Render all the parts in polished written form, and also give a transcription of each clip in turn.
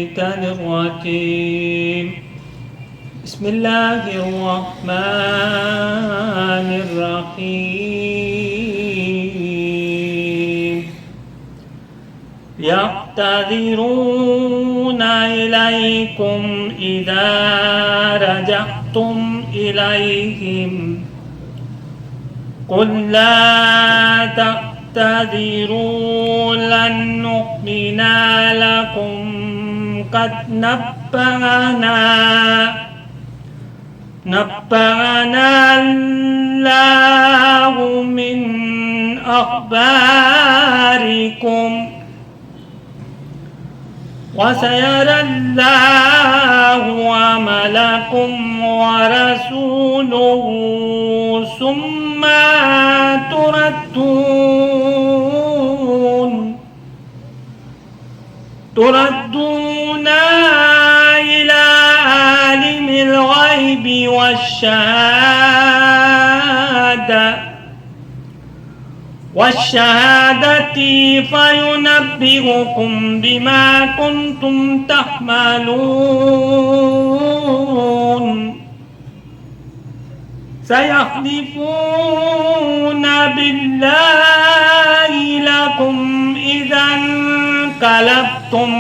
الشيطان الرجيم. بسم الله الرحمن الرحيم. يعتذرون إليكم إذا رجعتم إليهم قل لا تعتذروا لن نؤمن لكم قد نبأنا الله من أخباركم وسيرى الله عملكم ورسوله ثم تردون إلى عالم الغيب والشهادة فينبئكم بما كنتم تعملون. سيحلفون بالله لكم إذا انقلبتم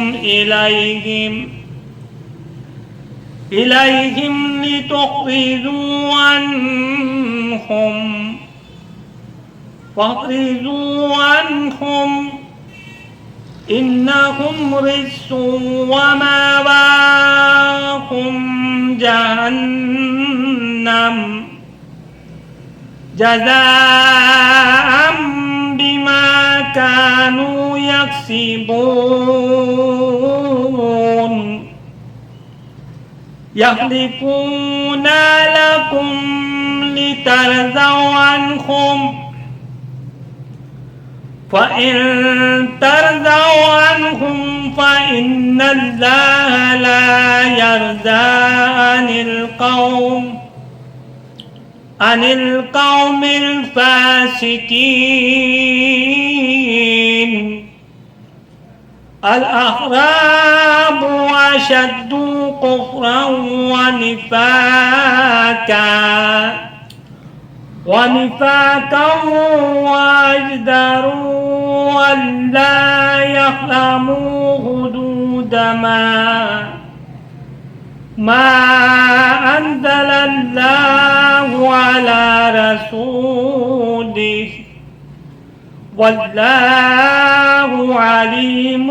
إليهم لتخرجوا عنهم إنهم رجس ومأواهم جهنم جزاء بما كانوا يكسبون. يحلفون لكم لترضوا عنهم فإن ترضوا عنهم فإن الله لا يرضى عن القوم الفاسقين. الأعراب أشد كفرا ونفاقا وأجدر ألا يعلموا حدود ما أنزل الله على رسوله والله عليم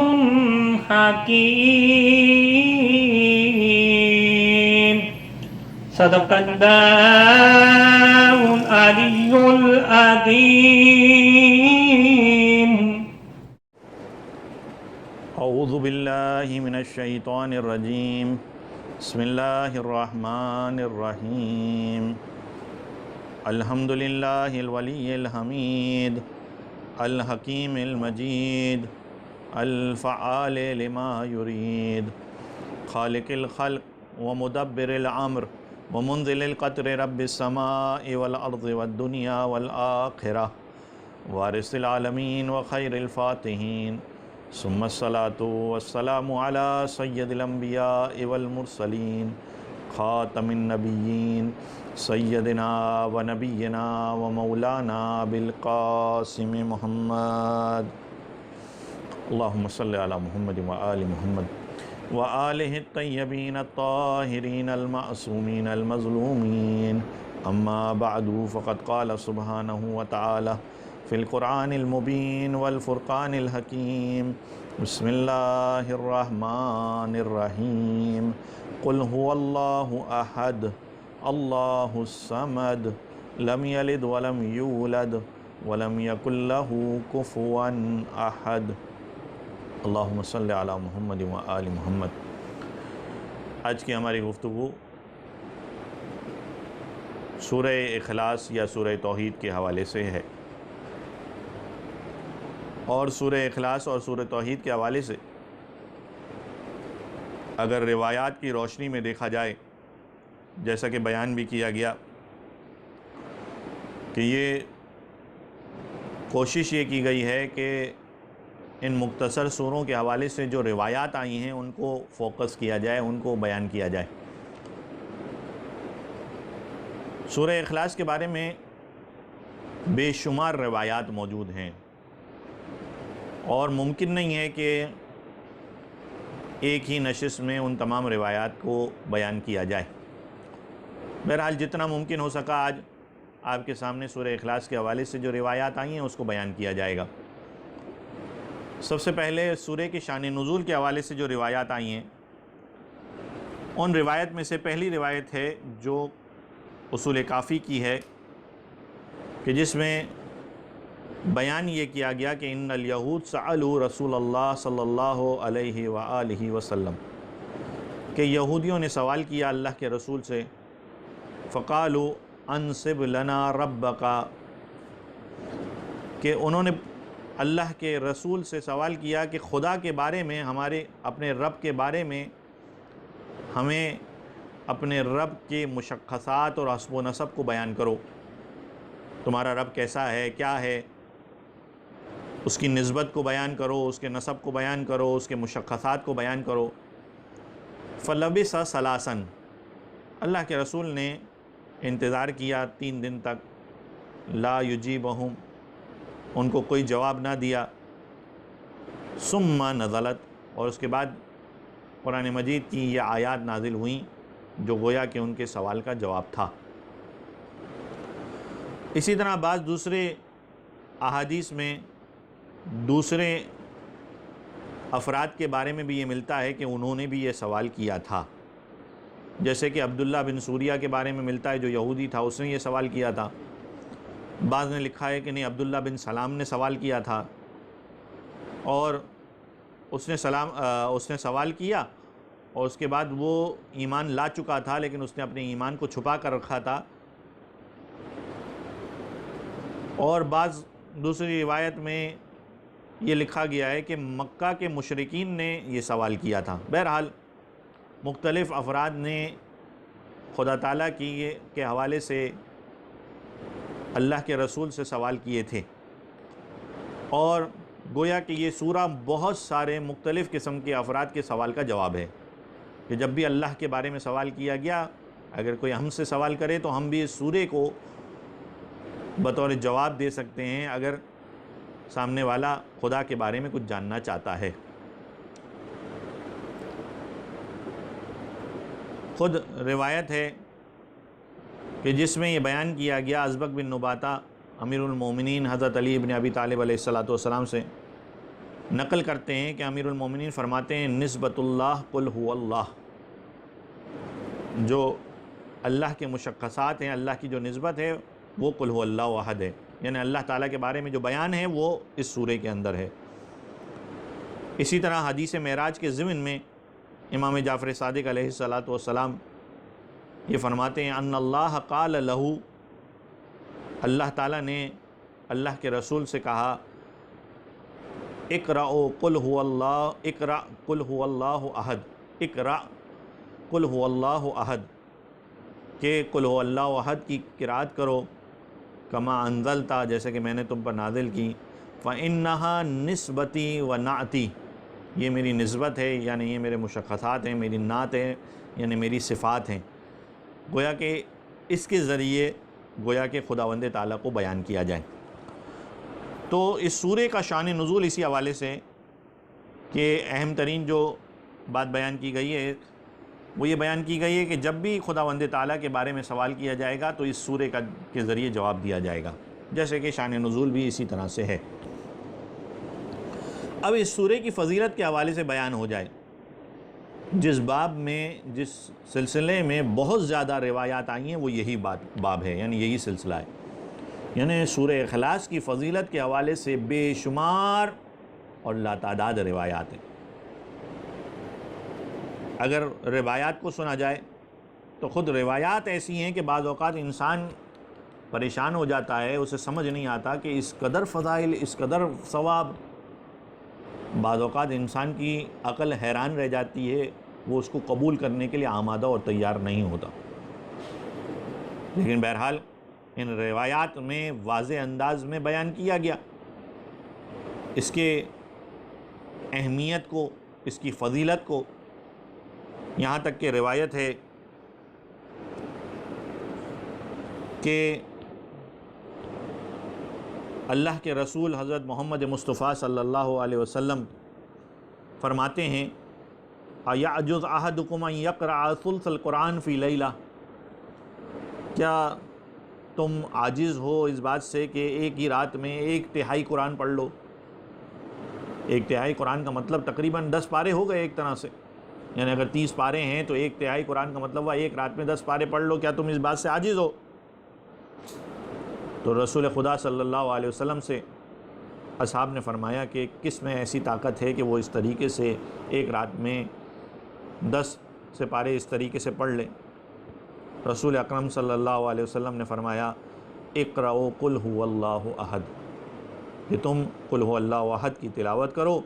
حكيم. صدق الله العلي العظيم. اعوذ باللہ من الشیطان الرجیم. بسم اللہ الرحمن الرحیم. الحمد للہ الولی الحمید الحکیم المجید الفعال لما یرید خالق الخلق ومدبر الامر ومنزل القطر رب السماء والارض والدنیا والآخرہ وارث العالمین وخیر الفاتحین ثم الصلاة والسلام على سید الانبیاء والمرسلین خاتم النبیین سیدنا و نبینا و مولانا بالقاسم محمد. اللہم صلی علی محمد و آل محمد و آلہ الطیبین الطاہرین المعصومین المظلومین. اما بعد فقد قال سبحانہ وتعالی فی القرآن المبین والفرقان الحکیم. بسم اللہ الرحمن الرحیم. قل هو اللہ احد اللہ الصمد لم یلد ولم یولد ولم یکن له کفوا احد. اللہم صلی علی محمد و آل محمد. آج کی ہماری گفتگو سورہ اخلاص یا سورہ توحید کے حوالے سے ہے، اور سورہ اخلاص اور سورہ توحید کے حوالے سے اگر روایات کی روشنی میں دیکھا جائے، جیسا کہ بیان بھی کیا گیا کہ یہ کوشش یہ کی گئی ہے کہ ان مختصر سوروں کے حوالے سے جو روایات آئی ہیں ان کو فوکس کیا جائے، ان کو بیان کیا جائے۔ سورہ اخلاص کے بارے میں بے شمار روایات موجود ہیں، اور ممکن نہیں ہے کہ ایک ہی نشست میں ان تمام روایات کو بیان کیا جائے۔ بہرحال جتنا ممکن ہو سکا آج آپ کے سامنے سورہ اخلاص کے حوالے سے جو روایات آئی ہیں اس کو بیان کیا جائے گا۔ سب سے پہلے سورہ کی شان نزول کے حوالے سے جو روایات آئی ہیں، ان روایت میں سے پہلی روایت ہے جو اصول کافی کی ہے، کہ جس میں بیان یہ کیا گیا کہ ان الیہود سألوا رسول اللہ صلی اللہ علیہ وآلہ وسلم، کہ یہودیوں نے سوال کیا اللہ کے رسول سے، فقالوا انصب لنا ربک، کہ انہوں نے اللہ کے رسول سے سوال کیا کہ خدا کے بارے میں، ہمارے اپنے رب کے بارے میں ہمیں اپنے رب کے مشخصات اور حسب و نسب کو بیان کرو، تمہارا رب کیسا ہے، کیا ہے، اس کی نسبت کو بیان کرو، اس کے نسب کو بیان کرو، اس کے مشخصات کو بیان کرو۔ فلبث ثلاثا، اللہ کے رسول نے انتظار کیا 3 دن تک، لا یجیبہم، ان کو کوئی جواب نہ دیا۔ ثم نزلت، اور اس کے بعد قرآن مجید کی یہ آیات نازل ہوئیں جو گویا کہ ان کے سوال کا جواب تھا۔ اسی طرح بعض دوسرے احادیث میں دوسرے افراد کے بارے میں بھی یہ ملتا ہے کہ انہوں نے بھی یہ سوال کیا تھا، جیسے کہ عبداللہ بن سوریہ کے بارے میں ملتا ہے جو یہودی تھا، اس نے یہ سوال کیا تھا۔ بعض نے لکھا ہے کہ نہیں، عبداللہ بن سلام نے سوال کیا تھا، اور اس نے سوال کیا اور اس کے بعد وہ ایمان لا چکا تھا، لیکن اس نے اپنے ایمان کو چھپا کر رکھا تھا۔ اور بعض دوسری روایت میں یہ لکھا گیا ہے کہ مکہ کے مشرکین نے یہ سوال کیا تھا۔ بہرحال مختلف افراد نے خدا تعالیٰ کے حوالے سے اللہ کے رسول سے سوال کیے تھے، اور گویا کہ یہ سورہ بہت سارے مختلف قسم کے افراد کے سوال کا جواب ہے، کہ جب بھی اللہ کے بارے میں سوال کیا گیا، اگر کوئی ہم سے سوال کرے تو ہم بھی اس سورے کو بطور جواب دے سکتے ہیں اگر سامنے والا خدا کے بارے میں کچھ جاننا چاہتا ہے۔ خود روایت ہے کہ جس میں یہ بیان کیا گیا، ازبق بن نباتہ امیر المومنین حضرت علی بن ابی طالب علیہ السلام سے نقل کرتے ہیں کہ امیر المومنین فرماتے ہیں، نسبت اللہ قل هو اللہ، جو اللہ کے مشخصات ہیں، اللہ کی جو نسبت ہے وہ قل هو اللہ احد ہے، یعنی اللہ تعالیٰ کے بارے میں جو بیان ہے وہ اس سورے کے اندر ہے۔ اسی طرح حدیث معراج کے ضمن میں امام جعفر صادق علیہ السلام یہ فرماتے ہیں، ان اللہ قال لہو، اللہ تعالیٰ نے اللہ کے رسول سے کہا، اقرأ قل هو اللہ، اقرأ قل هو اللہ احد، اقرأ قل هو اللہ احد، کہ قل هو اللہ احد کی قرأت کرو، کما انزلتا، جیسے کہ میں نے تم پر نازل کی، فإنها نسبتی و نعتی، یہ میری نسبت ہے، یعنی یہ میرے مشخصات ہیں، میری نعت ہے، یعنی میری صفات ہیں۔ گویا کہ اس کے ذریعے گویا کہ خداوند تعالیٰ کو بیان کیا جائے۔ تو اس سورے کا شان نزول اسی حوالے سے کہ اہم ترین جو بات بیان کی گئی ہے وہ یہ بیان کی گئی ہے کہ جب بھی خداوند تعالیٰ کے بارے میں سوال کیا جائے گا تو اس سورے کے ذریعے جواب دیا جائے گا، جیسے کہ شان نزول بھی اسی طرح سے ہے۔ اب اس سورے کی فضیلت کے حوالے سے بیان ہو جائے، جس باب میں، جس سلسلے میں بہت زیادہ روایات آئی ہیں وہ یہی باب ہے، یعنی یہی سلسلہ ہے، یعنی سورہ اخلاص کی فضیلت کے حوالے سے بے شمار اور لاتعداد روایات ہیں۔ اگر روایات کو سنا جائے تو خود روایات ایسی ہیں کہ بعض اوقات انسان پریشان ہو جاتا ہے، اسے سمجھ نہیں آتا کہ اس قدر فضائل، اس قدر ثواب، بعض اوقات انسان کی عقل حیران رہ جاتی ہے، وہ اس کو قبول کرنے کے لیے آمادہ اور تیار نہیں ہوتا۔ لیکن بہرحال ان روایات میں واضح انداز میں بیان کیا گیا، اس کے اہمیت کو، اس کی فضیلت کو، یہاں تک کہ روایت ہے کہ اللہ کے رسول حضرت محمد مصطفیٰ صلی اللہ علیہ وسلم فرماتے ہیں اَیَعْجُزُ أَحَدُکُمْ أَن يَقْرَأَ ثُلْثَ الْقُرْآنِ فِی لَیْلَةٍ، کیا تم عاجز ہو اس بات سے کہ ایک ہی رات میں 1/3 قرآن پڑھ لو؟ 1/3 قرآن کا مطلب تقریباً 10 پارے ہو گئے ایک طرح سے، یعنی اگر 30 پارے ہیں تو 1/3 قرآن کا مطلب ہوا ایک رات میں 10 پارے پڑھ لو، کیا تم اس بات سے عاجز ہو؟ تو رسول خدا صلی اللہ علیہ وسلم سے اصحاب نے فرمایا کہ کس میں ایسی طاقت ہے کہ وہ اس طریقے سے ایک رات میں 10 سپارے اس طریقے سے پڑھ لے؟ رسول اکرم صلی اللہ علیہ وسلم نے فرمایا اقرؤوا قل هو اللہ احد، کہ تم قل هو اللہ احد کی تلاوت کرو،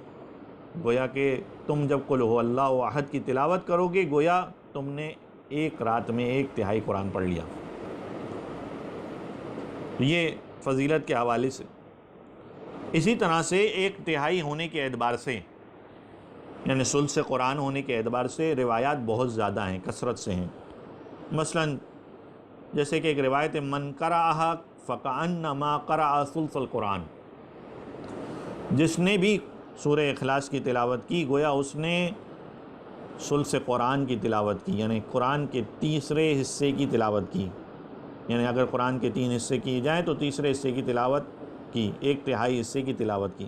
گویا کہ تم جب قل هو اللہ احد کی تلاوت کرو گے گویا تم نے ایک رات میں 1/3 قرآن پڑھ لیا۔ یہ فضیلت کے حوالے سے۔ اسی طرح سے 1/3 ہونے کے اعتبار سے، یعنی ثلث قرآن ہونے کے اعتبار سے روایات بہت زیادہ ہیں، کثرت سے ہیں۔ مثلا جیسے کہ ایک روایت من قرأہا فکأنما قرأ ثلث القرآن، جس نے بھی سورہ اخلاص کی تلاوت کی گویا اس نے ثلث قرآن کی تلاوت کی، یعنی قرآن کے تیسرے حصے کی تلاوت کی، یعنی اگر قرآن کے 3 حصے کیے جائیں تو تیسرے حصے کی تلاوت کی، 1/3 حصے کی تلاوت کی۔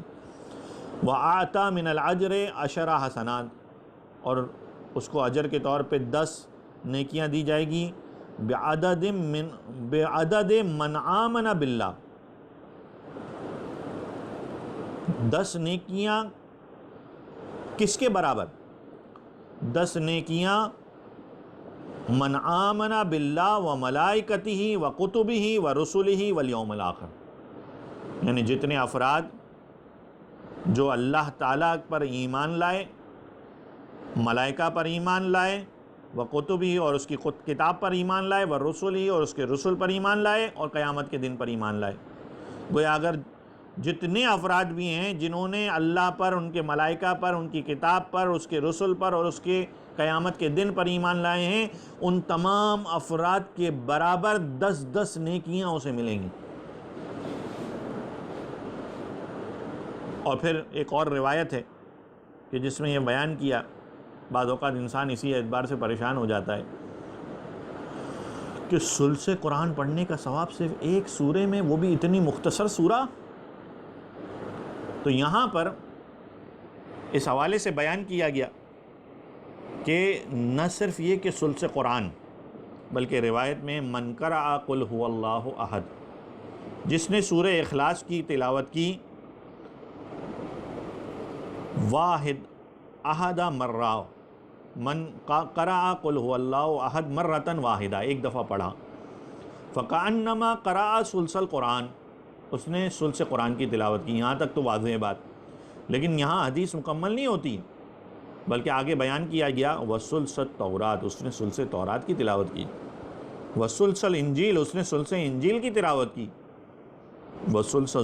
وَأَعْطَى مِنَ الْأَجْرِ 10 حسنات، اور اس کو اجر کے طور پہ 10 نیکیاں دی جائے گی، بعدد من آمن باللہ، 10 نیکیاں کس کے برابر؟ 10 نیکیاں من آمن باللہ و ملائکتہ و کتبہ و رسلہ والیوم الآخر، یعنی جتنے افراد جو اللہ تعالیٰ پر ایمان لائے، ملائکہ پر ایمان لائے، و کتبہ اور اس کی کتاب پر ایمان لائے، و رسلہ اور اس کے رسل پر ایمان لائے، اور قیامت کے دن پر ایمان لائے۔ گویا اگر جتنے افراد بھی ہیں جنہوں نے اللہ پر، ان کے ملائکہ پر، ان کی کتاب پر، اس کے رسل پر اور اس کے قیامت کے دن پر ایمان لائے ہیں، ان تمام افراد کے برابر 10 نیکیاں اسے ملیں گی۔ اور پھر ایک اور روایت ہے کہ جس میں یہ بیان کیا، بعض اوقات انسان اسی اعتبار سے پریشان ہو جاتا ہے کہ ثلث قرآن پڑھنے کا ثواب صرف ایک سورے میں، وہ بھی اتنی مختصر سورہ۔ تو یہاں پر اس حوالے سے بیان کیا گیا کہ نہ صرف یہ کہ ثلث قرآن، بلکہ روایت میں من قرأ قل هو اللہ احد، جس نے سورہ اخلاص کی تلاوت کی، واحد احد مرہ، من قرأ قل هو اللہ احد مرۃ واحدہ، ایک دفعہ پڑھا، فکأنما قرأ ثلث القرآن، اس نے ثلث قرآن کی تلاوت کی۔ یہاں تک تو واضح ہے بات، لیکن یہاں حدیث مکمل نہیں ہوتی، بلکہ آگے بیان کیا گیا وثلث التورات، اس نے ثلث تورات کی تلاوت کی، وثلث الانجیل، اس نے ثلث انجیل کی تلاوت کی، وثلث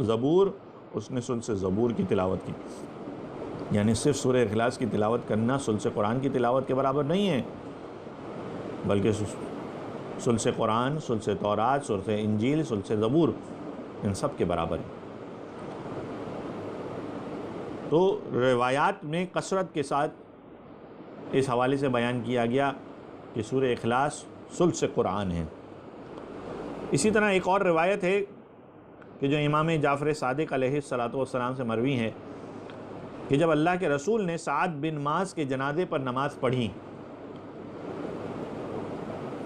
زبور، اس نے ثلث زبور کی تلاوت کی۔ یعنی صرف سورہ اخلاص کی تلاوت کرنا ثلث قرآن کی تلاوت کے برابر نہیں ہے، بلکہ ثلث قرآن، ثلث تورات، ثلث انجیل، ثلث زبور، ان سب کے برابر ہے۔ تو روایات میں کثرت کے ساتھ اس حوالے سے بیان کیا گیا کہ سورہ اخلاص ثلث قرآن ہے۔ اسی طرح ایک اور روایت ہے کہ جو امام جعفر صادق علیہ الصلاۃ والسلام سے مروی ہے کہ جب اللہ کے رسول نے سعد بن معاذ کے جنازے پر نماز پڑھی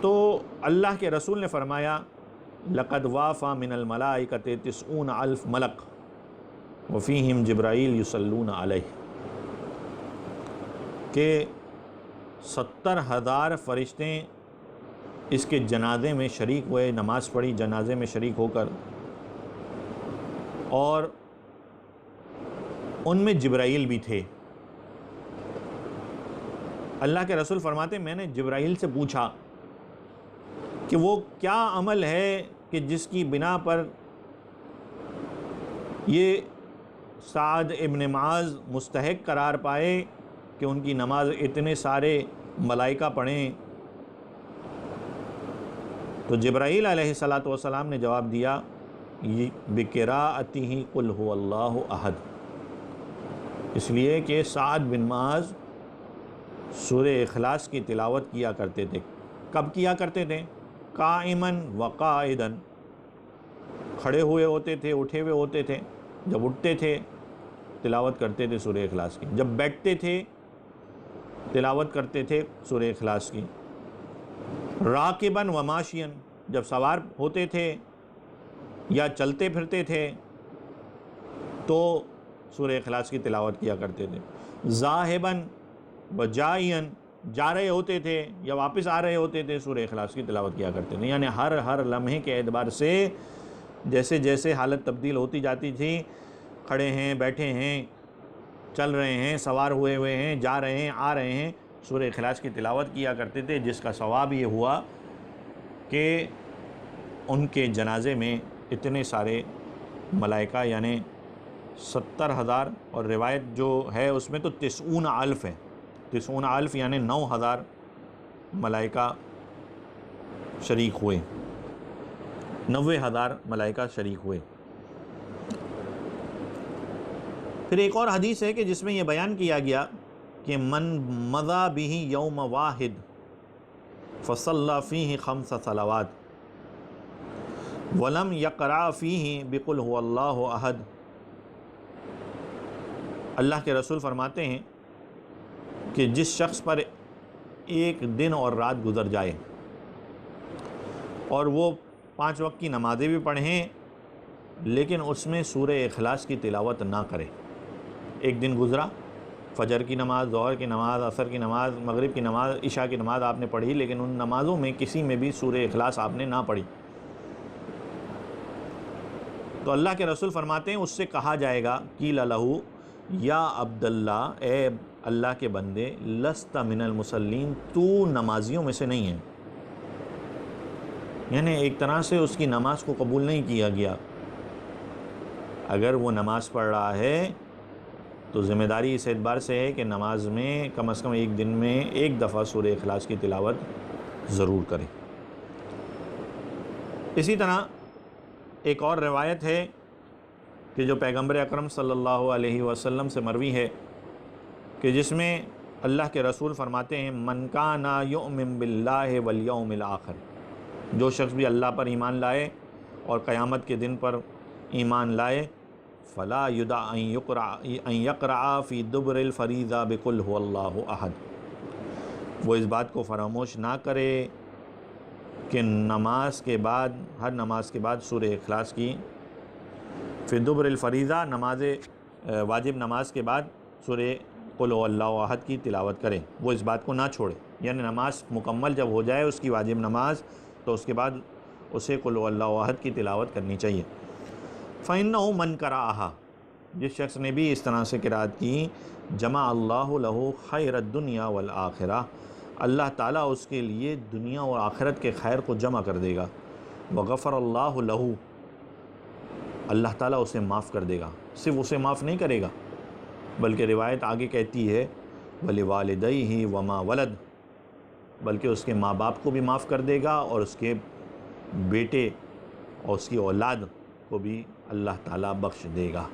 تو اللہ کے رسول نے فرمایا لقد وافى من الملائکۃ 90,000 ملک وفیہم جبرائیل یصلون علیہ، کہ 70,000 فرشتے اس کے جنازے میں شریک ہوئے، نماز پڑھی جنازے میں شریک ہو کر، اور ان میں جبرائیل بھی تھے۔ اللہ کے رسول فرماتے میں نے جبرائیل سے پوچھا کہ وہ کیا عمل ہے کہ جس کی بنا پر یہ سعد ابن معاذ مستحق قرار پائے کہ ان کی نماز اتنے سارے ملائکہ پڑھیں؟ تو جبرائیل علیہ الصلاۃ والسلام نے جواب دیا بقراءتہ قل هو اللہ احد، اس لیے کہ سعد بن معاذ سورہ اخلاص کی تلاوت کیا کرتے تھے۔ کب کیا کرتے تھے؟ قائماً وقاعداً، کھڑے ہوئے ہوتے تھے، اٹھے ہوئے ہوتے تھے، جب اٹھتے تھے تلاوت کرتے تھے سورہ اخلاص کی، جب بیٹھتے تھے تلاوت کرتے تھے سورہ اخلاص کی، راکباً وماشیاً، جب سوار ہوتے تھے یا چلتے پھرتے تھے تو سورہ اخلاص کی تلاوت کیا کرتے تھے، ذاہباً وجائیاً، جا رہے ہوتے تھے یا واپس آ رہے ہوتے تھے سورہ اخلاص کی تلاوت کیا کرتے تھے۔ یعنی ہر لمحے کے اعتبار سے جیسے جیسے حالت تبدیل ہوتی جاتی تھی، کھڑے ہیں، بیٹھے ہیں، چل رہے ہیں، سوار ہوئے ہیں، جا رہے ہیں، آ رہے ہیں، سورہ اخلاص کی تلاوت کیا کرتے تھے، جس کا ثواب یہ ہوا کہ ان کے جنازے میں اتنے سارے ملائکہ، یعنی 70,000، اور روایت جو ہے اس میں تو 90,000 ہے، 90,000 یعنی 9,000 ملائکہ شریک ہوئے، 90,000 ملائکہ شریک ہوئے۔ پھر ایک اور حدیث ہے کہ جس میں یہ بیان کیا گیا کہ من مضى به یوم واحد فصلى فيه 5 صلوات ولم يقرأ فيه بقل هو الله احد، اللہ کے رسول فرماتے ہیں کہ جس شخص پر ایک دن اور رات گزر جائے اور وہ 5 وقت کی نمازیں بھی پڑھیں لیکن اس میں سورہ اخلاص کی تلاوت نہ کرے، ایک دن گزرا، فجر کی نماز، ظہر کی نماز، عصر کی نماز، مغرب کی نماز، عشاء کی نماز آپ نے پڑھی، لیکن ان نمازوں میں کسی میں بھی سورہ اخلاص آپ نے نہ پڑھی، تو اللہ کے رسول فرماتے ہیں اس سے کہا جائے گا قیل لہ یا عبداللہ، اے اللہ کے بندے، لست من المصلین، تو نمازیوں میں سے نہیں ہے، یعنی ایک طرح سے اس کی نماز کو قبول نہیں کیا گیا۔ اگر وہ نماز پڑھ رہا ہے تو ذمہ داری اس اعتبار سے ہے کہ نماز میں کم از کم ایک دن میں ایک دفعہ سورہ اخلاص کی تلاوت ضرور کرے۔ اسی طرح ایک اور روایت ہے کہ جو پیغمبر اکرم صلی اللہ علیہ وسلم سے مروی ہے کہ جس میں اللہ کے رسول فرماتے ہیں من کان یؤمن باللہ والیوم الآخر، جو شخص بھی اللہ پر ایمان لائے اور قیامت کے دن پر ایمان لائے، فلا یدع ان یقرأ فی دبر الفریضہ بقل هو اللہ احد، وہ اس بات کو فراموش نہ کرے کہ نماز کے بعد، ہر نماز کے بعد سورہ اخلاص کی فی دبر الفریضہ، نماز واجب نماز کے بعد سورہ قل هو اللہ احد کی تلاوت کرے، وہ اس بات کو نہ چھوڑے، یعنی نماز مکمل جب ہو جائے اس کی واجب نماز تو اس کے بعد اسے قل هو اللہ احد کی تلاوت کرنی چاہیے۔ فَإِنَّهُ مَنْ قَرَأَهَا، جس شخص نے بھی اس طرح سے قرأت کی، جمع اللہ لہ خیر الدنیا والآخرہ، اللہ تعالیٰ اس کے لیے دنیا اور آخرت کے خیر کو جمع کر دے گا، وغفر اللہ لہ، اللہ تعالیٰ اسے معاف کر دے گا، صرف اسے معاف نہیں کرے گا بلکہ روایت آگے کہتی ہے وَلِوَالِدَيْهِ وَمَا وَلَدَ، بلکہ اس کے ماں باپ کو بھی معاف کر دے گا اور اس کے بیٹے اور اس کی اولاد کو بھی اللہ تعالیٰ بخش دے گا۔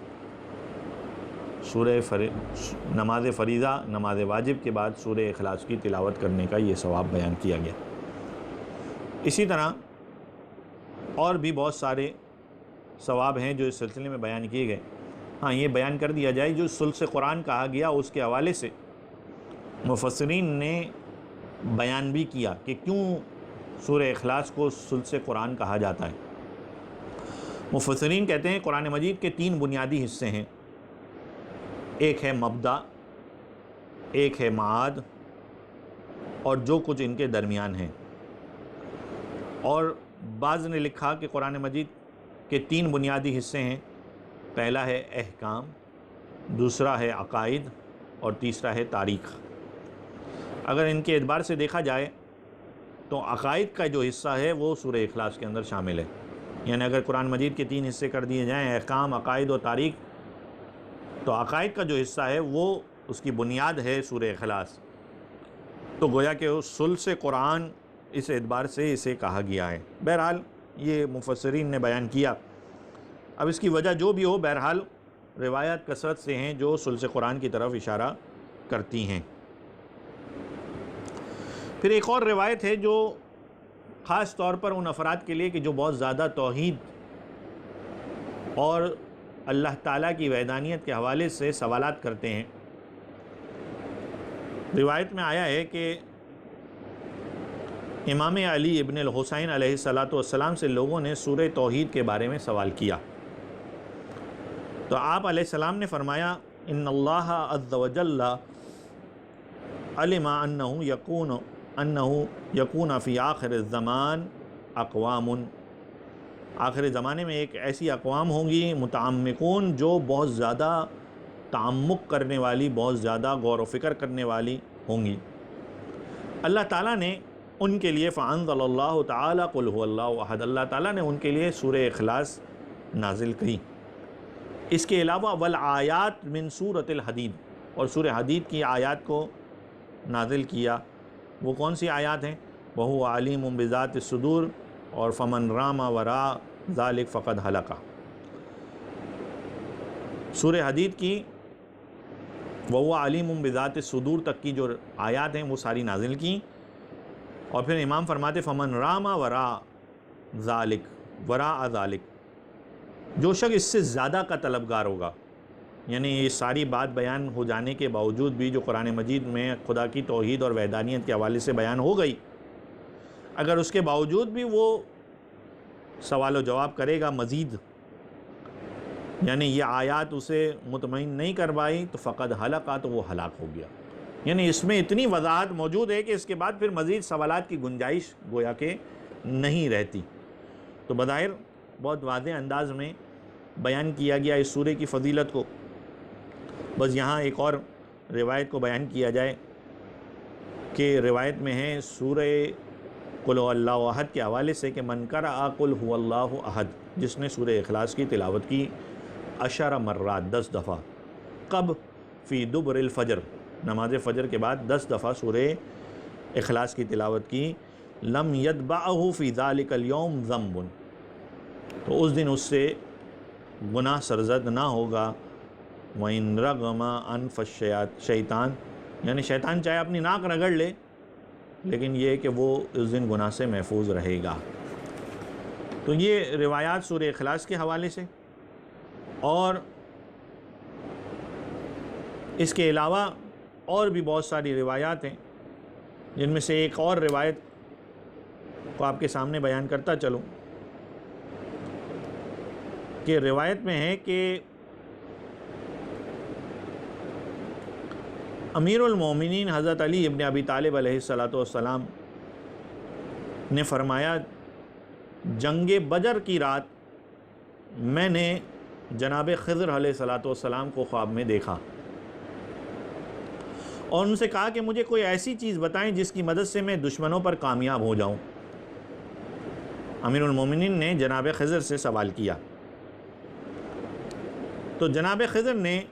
نماز فریضہ، نماز واجب کے بعد سورہ اخلاص کی تلاوت کرنے کا یہ ثواب بیان کیا گیا۔ اسی طرح اور بھی بہت سارے ثواب ہیں جو اس سلسلے میں بیان کیے گئے۔ ہاں، یہ بیان کر دیا جائے جو ثلث قرآن کہا گیا اس کے حوالے سے مفسرین نے بیان بھی کیا کہ کیوں سورہ اخلاص کو ثلث قرآن کہا جاتا ہے۔ مفسرین کہتے ہیں قرآن مجید کے 3 بنیادی حصے ہیں، ایک ہے مبدا، ایک ہے معاد، اور جو کچھ ان کے درمیان ہیں۔ اور بعض نے لکھا کہ قرآن مجید کے 3 بنیادی حصے ہیں، پہلا ہے احکام، دوسرا ہے عقائد، اور تیسرا ہے تاریخ۔ اگر ان کے اعتبار سے دیکھا جائے تو عقائد کا جو حصہ ہے وہ سورہ اخلاص کے اندر شامل ہے، یعنی اگر قرآن مجید کے 3 حصے کر دیے جائیں، احکام، عقائد اور تاریخ، تو عقائد کا جو حصہ ہے وہ اس کی بنیاد ہے سورہ اخلاص. تو گویا کہ ثلث قرآن اس اعتبار سے اسے کہا گیا ہے. بہرحال یہ مفسرین نے بیان کیا. اب اس کی وجہ جو بھی ہو، بہرحال روایات کثرت سے ہیں جو ثلث قرآن کی طرف اشارہ کرتی ہیں. پھر ایک اور روایت ہے جو خاص طور پر ان افراد کے لیے کہ جو بہت زیادہ توحید اور اللہ تعالیٰ کی وحدانیت کے حوالے سے سوالات کرتے ہیں. روایت میں آیا ہے کہ امام علی ابن الحسین علیہ السلام سے لوگوں نے سورہ توحید کے بارے میں سوال کیا. تو آپ علیہ السلام نے فرمایا ان اللہ عز وجل علم انہ یکون فی آخر الزمان اقوام، آخر زمانے میں ایک ایسی اقوام ہوں گی متعمقون جو بہت زیادہ تعمق کرنے والی، بہت زیادہ غور و فکر کرنے والی ہوں گی. اللہ تعالیٰ نے ان کے لیے فانزل اللہ تعالیٰ قل هو اللہ احد، اللہ تعالیٰ نے ان کے لیے سورہ اخلاص نازل کی. اس کے علاوہ والآیات من سورۃ الحدید، اور سورہ حدید کی آیات کو نازل کیا. وہ کون سی آیات ہیں؟ وَهُوَ عَلِيمٌ بِذَاتِ الصُّدُورِ اور فَمَنْ رَامَ وَرَاءَ ذَلِكَ فَقَدْ هَلَكَ. سورہ حدید کی وَهُوَ عَلِيمٌ بِذَاتِ الصُّدُورِ تک کی جو آیات ہیں وہ ساری نازل کی. اور پھر امام فرماتے فَمَنْ رَامَ وَرَاءَ ذَلِكَ، جو شخص اس سے زیادہ کا طلبگار ہوگا، یعنی یہ ساری بات بیان ہو جانے کے باوجود بھی جو قرآن مجید میں خدا کی توحید اور وحدانیت کے حوالے سے بیان ہو گئی، اگر اس کے باوجود بھی وہ سوال و جواب کرے گا مزید، یعنی یہ آیات اسے مطمئن نہیں کر پائی، تو فقد ہلاکا، تو وہ ہلاک ہو گیا. یعنی اس میں اتنی وضاحت موجود ہے کہ اس کے بعد پھر مزید سوالات کی گنجائش گویا کہ نہیں رہتی. تو بظاہر بہت واضح انداز میں بیان کیا گیا اس سورہ کی فضیلت کو. بس یہاں ایک اور روایت کو بیان کیا جائے کہ روایت میں ہے سورہ قل هو اللہ احد کے حوالے سے کہ من قرأ قل هو اللہ احد، جس نے سورہ اخلاص کی تلاوت کی 10 مرات، 10 دفعہ، قب فی دبر الفجر، نماز فجر کے بعد 10 دفعہ سورہ اخلاص کی تلاوت کی، لم یتبعہ فی ذلک اليوم ذنب، تو اس دن اس سے گناہ سرزد نہ ہوگا. وَإِن رَغَمَ أَنْفَ الشَّيْطَانِ، یعنی شیطان چاہے اپنی ناک رگڑ لے لیکن یہ کہ وہ اس دن گناہ سے محفوظ رہے گا. تو یہ روایات سورہ اخلاص کے حوالے سے، اور اس کے علاوہ اور بھی بہت ساری روایات ہیں، جن میں سے ایک اور روایت کو آپ کے سامنے بیان کرتا چلوں کہ روایت میں ہے کہ امیر المومنین حضرت علی ابن ابی طالب علیہ السلام نے فرمایا جنگ بدر کی رات میں نے جناب خضر علیہ السلام کو خواب میں دیکھا اور ان سے کہا کہ مجھے کوئی ایسی چیز بتائیں جس کی مدد سے میں دشمنوں پر کامیاب ہو جاؤں. امیر المومنین نے جناب خضر سے سوال کیا تو جناب خضر نے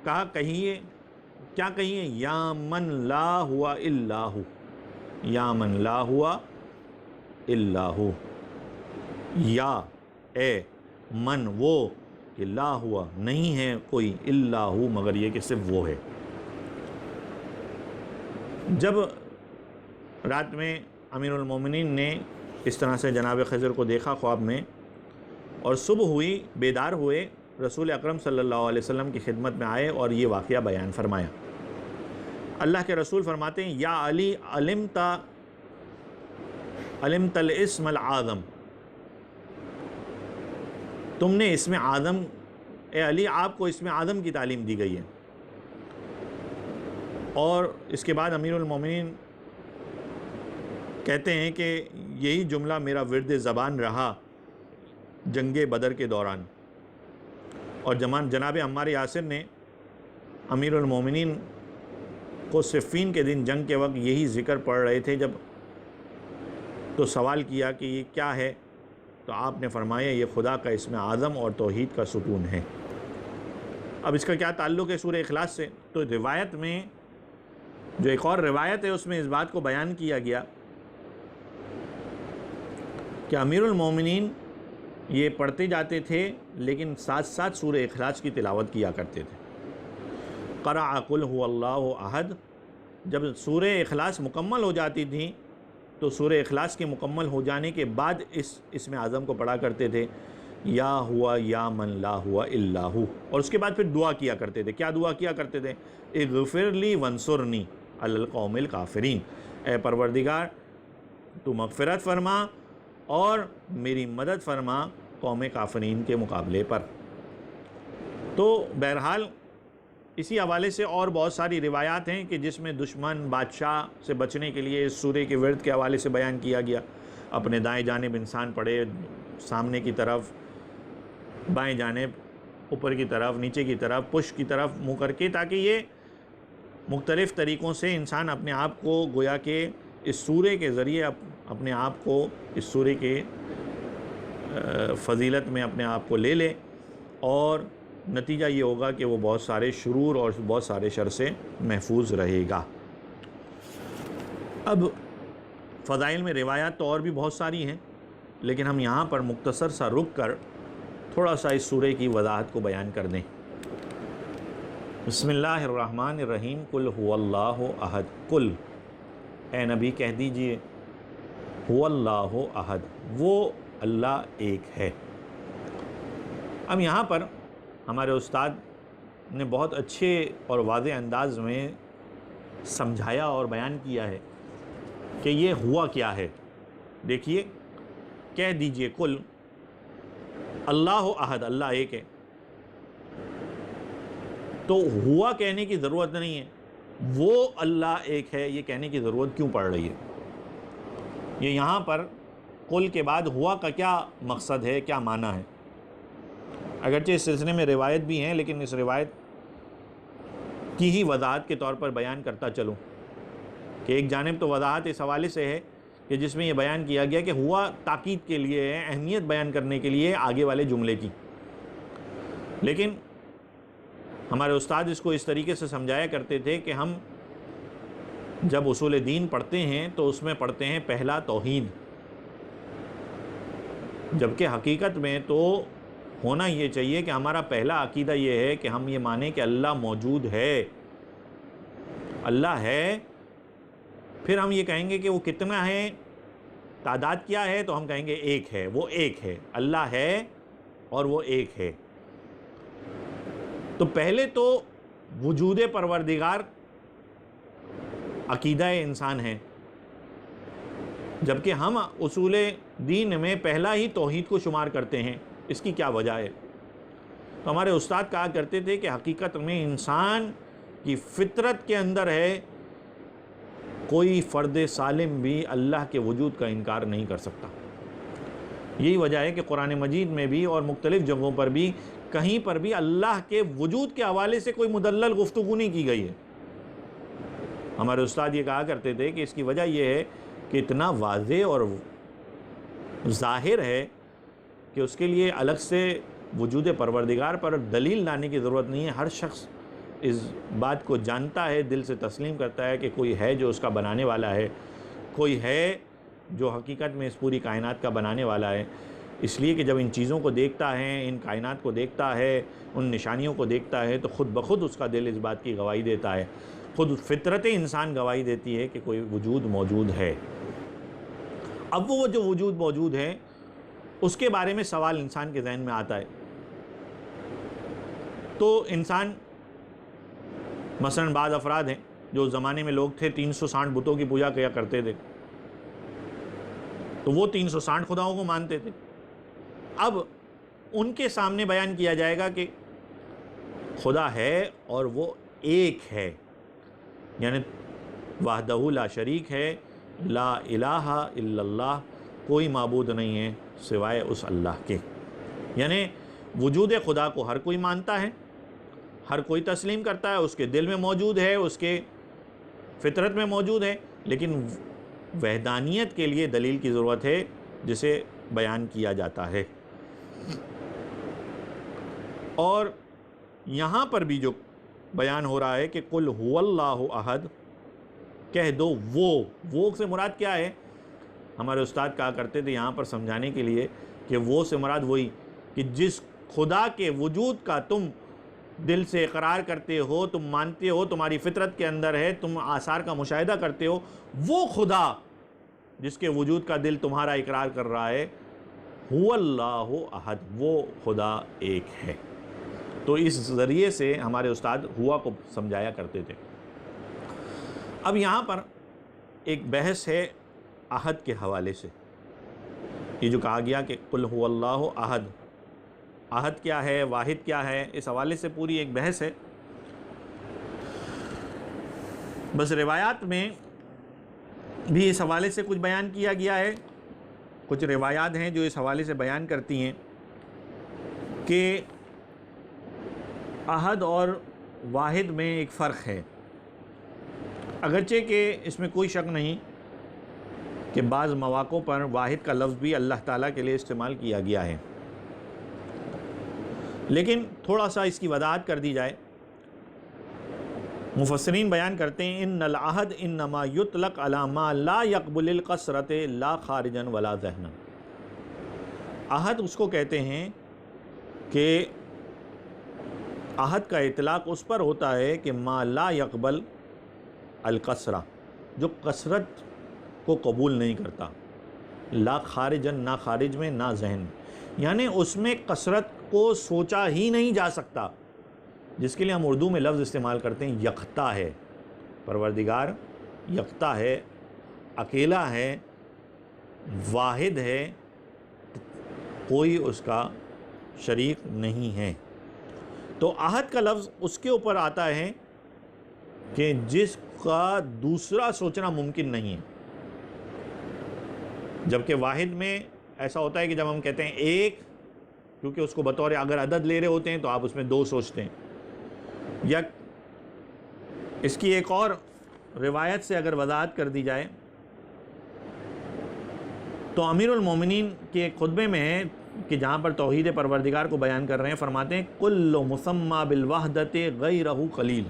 کہا کہیے، کیا کہیے؟ یا من لا ہوا الا ہو، یا من لا ہوا الا ہو، یا اے من وہ کہ لا ہوا نہیں ہے کوئی الا ہو مگر یہ کہ صرف وہ ہے. جب رات میں امیر المومنین نے اس طرح سے جناب خضر کو دیکھا خواب میں اور صبح ہوئی، بیدار ہوئے، رسول اکرم صلی اللہ علیہ وسلم کی خدمت میں آئے اور یہ واقعہ بیان فرمایا. اللہ کے رسول فرماتے ہیں یا علی علمت الاسم العظم، تم نے اسم اعظم، اے علی آپ کو اسم اعظم کی تعلیم دی گئی ہے. اور اس کے بعد امیر المومنین کہتے ہیں کہ یہی جملہ میرا ورد زبان رہا جنگ بدر کے دوران. اور جناب عمار یاسر نے امیر المومنین کو صفین کے دن جنگ کے وقت یہی ذکر پڑھ رہے تھے جب تو سوال کیا کہ یہ کیا ہے، تو آپ نے فرمایا یہ خدا کا اسم اعظم اور توحید کا ستون ہے. اب اس کا کیا تعلق ہے سورہ اخلاص سے؟ تو روایت میں جو ایک اور روایت ہے اس میں اس بات کو بیان کیا گیا کہ امیر المومنین یہ پڑھتے جاتے تھے لیکن ساتھ ساتھ سورہ اخلاص کی تلاوت کیا کرتے تھے۔ قرأ قل هو اللہ احد، جب سورہ اخلاص مکمل ہو جاتی تھی تو سورہ اخلاص کے مکمل ہو جانے کے بعد اسم اعظم کو پڑھا کرتے تھے، یا ہوا یا من لا ہوا الا ہو، اور اس کے بعد پھر دعا کیا کرتے تھے۔ کیا دعا کیا کرتے تھے؟ اغفر لی وانصرنی علی القوم الکافرین، اے پروردگار تو مغفرت فرما اور میری مدد فرما قوم کافرین کے مقابلے پر۔ تو بہرحال اسی حوالے سے اور بہت ساری روایات ہیں کہ جس میں دشمن بادشاہ سے بچنے کے لیے اس سورہ کے ورد کے حوالے سے بیان کیا گیا۔ اپنے دائیں جانب انسان پڑھے، سامنے کی طرف، بائیں جانب، اوپر کی طرف، نیچے کی طرف، پشت کی طرف منہ کر کے، تاکہ یہ مختلف طریقوں سے انسان اپنے آپ کو گویا کہ اس سورہ کے ذریعے اپنے آپ کو اس سورہ کے فضیلت میں اپنے آپ کو لے لے، اور نتیجہ یہ ہوگا کہ وہ بہت سارے شرور اور بہت سارے شر سے محفوظ رہے گا۔ اب فضائل میں روایات تو اور بھی بہت ساری ہیں، لیکن ہم یہاں پر مختصر سا رک کر تھوڑا سا اس سورہ کی وضاحت کو بیان کر دیں۔ بسم اللہ الرحمن الرحیم۔ قل هو اللہ احد، قل اے نبی کہہ دیجئے، هو اللہ احد، وہ اللہ ایک ہے۔ اب یہاں پر ہمارے استاد نے بہت اچھے اور واضح انداز میں سمجھایا اور بیان کیا ہے کہ یہ ہوا کیا ہے۔ دیکھیے، کہہ دیجئے قل اللہ احد، اللہ ایک ہے، تو ہوا کہنے کی ضرورت نہیں ہے، وہ اللہ ایک ہے یہ کہنے کی ضرورت کیوں پڑ رہی ہے؟ یہ یہاں پر قل کے بعد ہوا کا کیا مقصد ہے، کیا معنی ہے؟ اگرچہ اس سلسلے میں روایت بھی ہیں، لیکن اس روایت کی ہی وضاحت کے طور پر بیان کرتا چلوں کہ ایک جانب تو وضاحت اس حوالے سے ہے کہ جس میں یہ بیان کیا گیا کہ ہوا تاکید کے لیے ہے، اہمیت بیان کرنے کے لیے آگے والے جملے کی، لیکن ہمارے استاد اس کو اس طریقے سے سمجھایا کرتے تھے کہ ہم جب اصول دین پڑھتے ہیں تو اس میں پڑھتے ہیں پہلا توحید، جبکہ حقیقت میں تو ہونا یہ چاہیے کہ ہمارا پہلا عقیدہ یہ ہے کہ ہم یہ مانیں کہ اللہ موجود ہے، اللہ ہے۔ پھر ہم یہ کہیں گے کہ وہ کتنا ہے، تعداد کیا ہے، تو ہم کہیں گے ایک ہے، وہ ایک ہے، اللہ ہے اور وہ ایک ہے۔ تو پہلے تو وجود پروردگار عقیدہ انسان ہے، جبکہ ہم اصول دین میں پہلا ہی توحید کو شمار کرتے ہیں۔ اس کی کیا وجہ ہے؟ تو ہمارے استاد کہا کرتے تھے کہ حقیقت میں انسان کی فطرت کے اندر ہے، کوئی فرد سالم بھی اللہ کے وجود کا انکار نہیں کر سکتا۔ یہی وجہ ہے کہ قرآن مجید میں بھی اور مختلف جگہوں پر بھی کہیں پر بھی اللہ کے وجود کے حوالے سے کوئی مدلل گفتگو نہیں کی گئی ہے۔ ہمارے استاد یہ کہا کرتے تھے کہ اس کی وجہ یہ ہے کہ اتنا واضح اور ظاہر ہے کہ اس کے لیے الگ سے وجود پروردگار پر دلیل لانے کی ضرورت نہیں ہے۔ ہر شخص اس بات کو جانتا ہے، دل سے تسلیم کرتا ہے کہ کوئی ہے جو اس کا بنانے والا ہے، کوئی ہے جو حقیقت میں اس پوری کائنات کا بنانے والا ہے۔ اس لیے کہ جب ان چیزوں کو دیکھتا ہے، ان کائنات کو دیکھتا ہے، ان نشانیوں کو دیکھتا ہے، تو خود بخود اس کا دل اس بات کی گواہی دیتا ہے، خود فطرت انسان گواہی دیتی ہے کہ کوئی وجود موجود ہے۔ اب وہ جو وجود موجود ہے اس کے بارے میں سوال انسان کے ذہن میں آتا ہے، تو انسان مثلا بعض افراد ہیں جو زمانے میں لوگ تھے 360 بتوں کی پوجا کیا کرتے تھے، تو وہ 360 خداؤں کو مانتے تھے۔ اب ان کے سامنے بیان کیا جائے گا کہ خدا ہے اور وہ ایک ہے، یعنی وحدہ لا شریک ہے، لا الہ الا اللہ، کوئی معبود نہیں ہے سوائے اس اللہ کے، یعنی وجود خدا کو ہر کوئی مانتا ہے، ہر کوئی تسلیم کرتا ہے، اس کے دل میں موجود ہے، اس کے فطرت میں موجود ہے، لیکن وحدانیت کے لیے دلیل کی ضرورت ہے جسے بیان کیا جاتا ہے۔ اور یہاں پر بھی جو بیان ہو رہا ہے کہ قل هو اللہ احد، کہہ دو وہ سے مراد کیا ہے؟ ہمارے استاد کہا کرتے تھے یہاں پر سمجھانے کے لیے کہ وہ سے مراد وہی کہ جس خدا کے وجود کا تم دل سے اقرار کرتے ہو، تم مانتے ہو، تمہاری فطرت کے اندر ہے، تم آثار کا مشاہدہ کرتے ہو، وہ خدا جس کے وجود کا دل تمہارا اقرار کر رہا ہے، هو اللہ احد، وہ خدا ایک ہے۔ تو اس ذریعے سے ہمارے استاد ہوا کو سمجھایا کرتے تھے۔ اب یہاں پر ایک بحث ہے احد کے حوالے سے، یہ جو کہا گیا کہ قل هو اللہ احد، احد کیا ہے، واحد کیا ہے، اس حوالے سے پوری ایک بحث ہے۔ بس روایات میں بھی اس حوالے سے کچھ بیان کیا گیا ہے، کچھ روایات ہیں جو اس حوالے سے بیان کرتی ہیں کہ احد اور واحد میں ایک فرق ہے، اگرچہ کہ اس میں کوئی شک نہیں کہ بعض مواقع پر واحد کا لفظ بھی اللہ تعالیٰ کے لیے استعمال کیا گیا ہے، لیکن تھوڑا سا اس کی وضاحت کر دی جائے۔ مفسرین بیان کرتے ہیں ان العہد انما یطلق علی ما لا یقبل القصرۃ لا خارجا ولا ذہنا، عہد اس کو کہتے ہیں کہ عہد کا اطلاق اس پر ہوتا ہے کہ ما لا یقبل القصرہ، جو کثرت کو قبول نہیں کرتا، لا خارجن، نہ خارج میں نہ ذہن، یعنی اس میں کثرت کو سوچا ہی نہیں جا سکتا، جس کے لیے ہم اردو میں لفظ استعمال کرتے ہیں یکتا ہے، پروردگار یکتا ہے، اکیلا ہے، واحد ہے، کوئی اس کا شریک نہیں ہے۔ تو عہد کا لفظ اس کے اوپر آتا ہے کہ جس کا دوسرا سوچنا ممکن نہیں ہے، جبکہ واحد میں ایسا ہوتا ہے کہ جب ہم کہتے ہیں ایک، کیونکہ اس کو بطور اگر عدد لے رہے ہوتے ہیں تو آپ اس میں دو سوچتے ہیں، یا اس کی ایک اور روایت سے اگر وضاحت کر دی جائے تو امیر المومنین کے ایک خطبے میں ہے کہ جہاں پر توحید پروردگار کو بیان کر رہے ہیں، فرماتے ہیں کل مسمی بالوحدت غیرہ قلیل،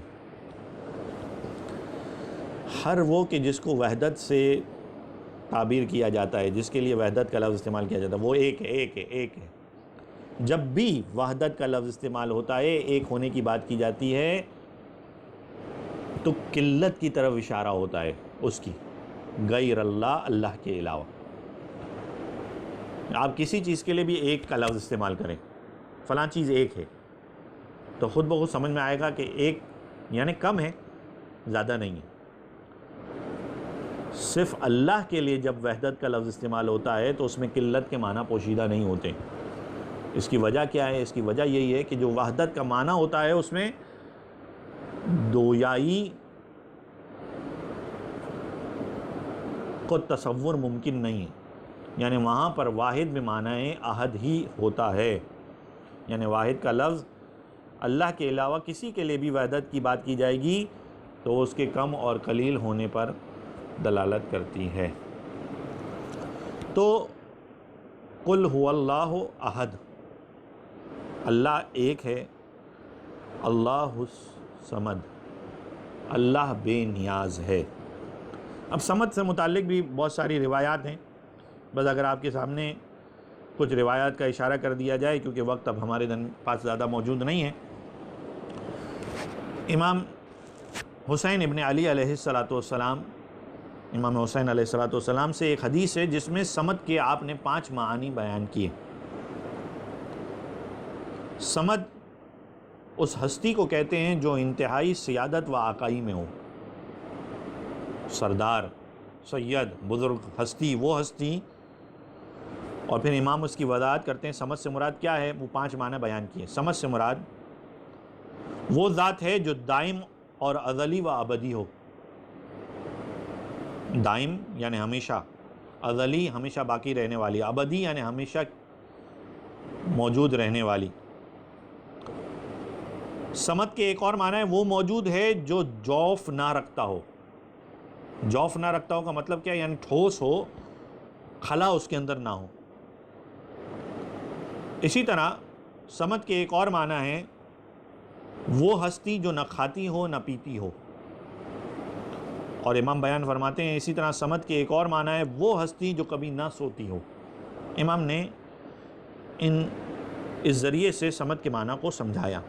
ہر وہ کہ جس کو وحدت سے تعبیر کیا جاتا ہے، جس کے لیے وحدت کا لفظ استعمال کیا جاتا ہے، وہ ایک ہے، ایک ہے، ایک ہے۔ جب بھی وحدت کا لفظ استعمال ہوتا ہے، ایک ہونے کی بات کی جاتی ہے، تو قلت کی طرف اشارہ ہوتا ہے اس کی، غیر اللہ، اللہ کے علاوہ۔ آپ کسی چیز کے لیے بھی ایک کا لفظ استعمال کریں، فلاں چیز ایک ہے، تو خود بخود سمجھ میں آئے گا کہ ایک یعنی کم ہے، زیادہ نہیں ہے۔ صرف اللہ کے لیے جب وحدت کا لفظ استعمال ہوتا ہے تو اس میں قلت کے معنی پوشیدہ نہیں ہوتے۔ اس کی وجہ کیا ہے؟ اس کی وجہ یہی ہے کہ جو وحدت کا معنی ہوتا ہے اس میں دویائی کو تصور ممکن نہیں ہے، یعنی وہاں پر واحد میں معنی احد ہی ہوتا ہے، یعنی واحد کا لفظ اللہ کے علاوہ کسی کے لیے بھی وحدت کی بات کی جائے گی تو اس کے کم اور قلیل ہونے پر دلالت کرتی ہے۔ تو قل هو اللہ احد، اللہ ایک ہے، اللہ الصمد، اللہ بے نیاز ہے۔ اب صمد سے متعلق بھی بہت ساری روایات ہیں، بس اگر آپ کے سامنے کچھ روایات کا اشارہ کر دیا جائے کیونکہ وقت اب ہمارے پاس زیادہ موجود نہیں ہے۔ امام حسین ابن علی علیہ السلام، امام حسین علیہ السلام سے ایک حدیث ہے جس میں صمد کے آپ نے 5 معانی بیان کیے۔ صمد اس ہستی کو کہتے ہیں جو انتہائی سیادت و آقائی میں ہو، سردار، سید، بزرگ ہستی، وہ ہستی۔ اور پھر امام اس کی وضاحت کرتے ہیں صمد سے مراد کیا ہے، وہ 5 معنی بیان کیے۔ صمد سے مراد وہ ذات ہے جو دائم اور ازلی و ابدی ہو، دائم یعنی ہمیشہ، ازلی ہمیشہ باقی رہنے والی، ابدی یعنی ہمیشہ موجود رہنے والی۔ صمد کے ایک اور معنی ہے وہ موجود ہے جو جوف نہ رکھتا ہو۔ جوف نہ رکھتا ہو کا مطلب کیا ہے؟ یعنی ٹھوس ہو، خلا اس کے اندر نہ ہو۔ اسی طرح صمد کے ایک اور معنی ہے وہ ہستی جو نہ کھاتی ہو نہ پیتی ہو. اور امام بیان فرماتے ہیں اسی طرح صمد کے ایک اور معنی ہے وہ ہستی جو کبھی نہ سوتی ہو. امام نے اس ذریعے سے صمد کے معنی کو سمجھایا.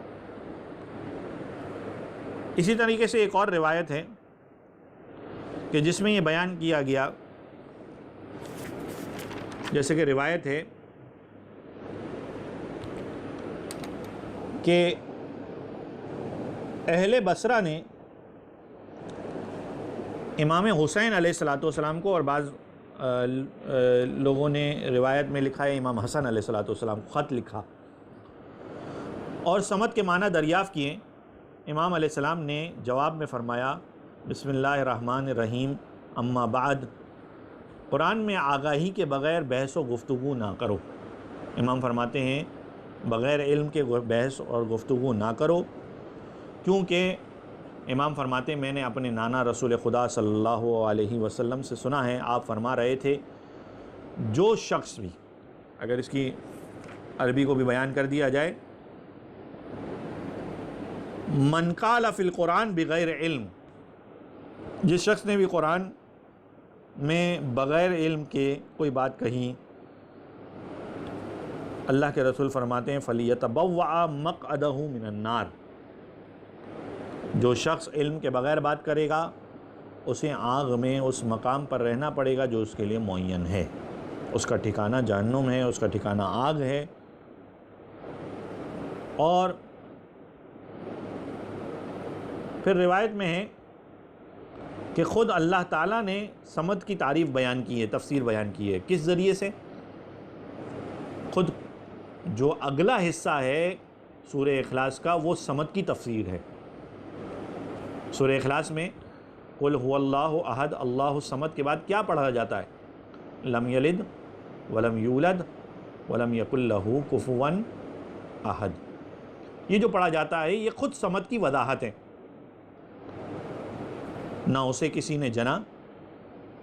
اسی طریقے سے ایک اور روایت ہے کہ جس میں یہ بیان کیا گیا، جیسے کہ روایت ہے کہ اہل بصرہ نے امام حسین علیہ الصلاۃ والسلام کو، اور بعض لوگوں نے روایت میں لکھا ہے امام حسن علیہ الصلاۃ والسلام کو خط لکھا اور صمد کے معنی دریافت کیے. امام علیہ السلام نے جواب میں فرمایا بسم اللہ الرحمن الرحیم اما بعد، قرآن میں آگاہی کے بغیر بحث و گفتگو نہ کرو. امام فرماتے ہیں بغیر علم کے بحث اور گفتگو نہ کرو، کیونکہ امام فرماتے ہیں میں نے اپنے نانا رسول خدا صلی اللہ علیہ وسلم سے سنا ہے، آپ فرما رہے تھے جو شخص بھی، اگر اس کی عربی کو بھی بیان کر دیا جائے، من قال فی القرآن بغیر علم، جس شخص نے بھی قرآن میں بغیر علم کے کوئی بات کہی، اللہ کے رسول فرماتے ہیں فَلْيَتَبَوَّعَ مَقْعَدَهُ مِنَ النَّارِ، جو شخص علم کے بغیر بات کرے گا اسے آگ میں اس مقام پر رہنا پڑے گا جو اس کے لیے معین ہے، اس کا ٹھکانہ جہنم ہے، اس کا ٹھکانہ آگ ہے. اور پھر روایت میں ہے کہ خود اللہ تعالیٰ نے صمد کی تعریف بیان کی ہے، تفسیر بیان کی ہے. کس ذریعے سے؟ خود جو اگلا حصہ ہے سورہ اخلاص کا وہ صمد کی تفسیر ہے. سورہ اخلاص میں قل هو اللہ احد اللہ الصمد کے بعد کیا پڑھا جاتا ہے؟ لم یلد ولم یولد ولم یکن لہ کفوا احد. یہ جو پڑھا جاتا ہے یہ خود صمد کی وضاحت ہے. نہ اسے کسی نے جنا،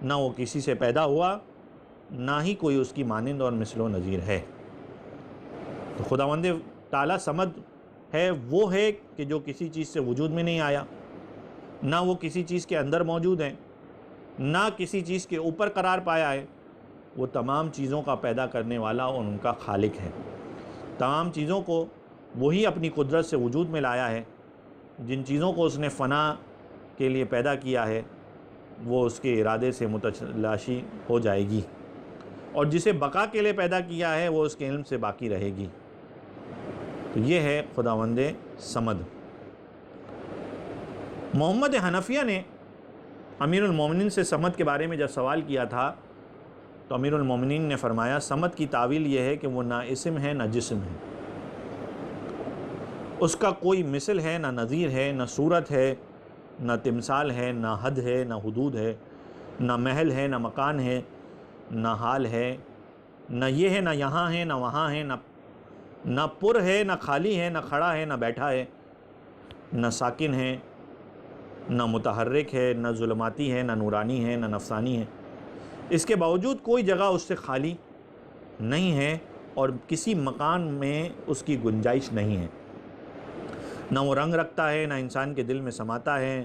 نہ وہ کسی سے پیدا ہوا، نہ ہی کوئی اس کی مانند اور مثل و نظیر ہے. تو خداوند تعالیٰ صمد ہے، وہ ہے کہ جو کسی چیز سے وجود میں نہیں آیا، نہ وہ کسی چیز کے اندر موجود ہے، نہ کسی چیز کے اوپر قرار پایا ہے. وہ تمام چیزوں کا پیدا کرنے والا اور ان کا خالق ہے. تمام چیزوں کو وہی اپنی قدرت سے وجود میں لایا ہے. جن چیزوں کو اس نے فنا کے لیے پیدا کیا ہے وہ اس کے ارادے سے متلاشی ہو جائے گی، اور جسے بقا کے لیے پیدا کیا ہے وہ اس کے علم سے باقی رہے گی. تو یہ ہے خداوند صمد. محمد حنفیہ نے امیر المومنین سے صمد کے بارے میں جب سوال کیا تھا تو امیر المومنین نے فرمایا صمد کی تعویل یہ ہے کہ وہ نہ اسم ہے نہ جسم ہے، اس کا کوئی مثل ہے نہ نظیر ہے، نہ صورت ہے، نہ تمثال ہے، نہ حد ہے، نہ حدود ہے، نہ محل ہے، نہ مکان ہے، نہ حال ہے، نہ یہ ہے، نہ یہاں ہے، نہ وہاں ہے، نہ پر ہے، نہ خالی ہے، نہ کھڑا ہے، نہ بیٹھا ہے، نہ ساکن ہے، نہ متحرک ہے، نہ ظلماتی ہے، نہ نورانی ہے، نہ نفسانی ہے. اس کے باوجود کوئی جگہ اس سے خالی نہیں ہے اور کسی مکان میں اس کی گنجائش نہیں ہے. نہ وہ رنگ رکھتا ہے، نہ انسان کے دل میں سماتا ہے،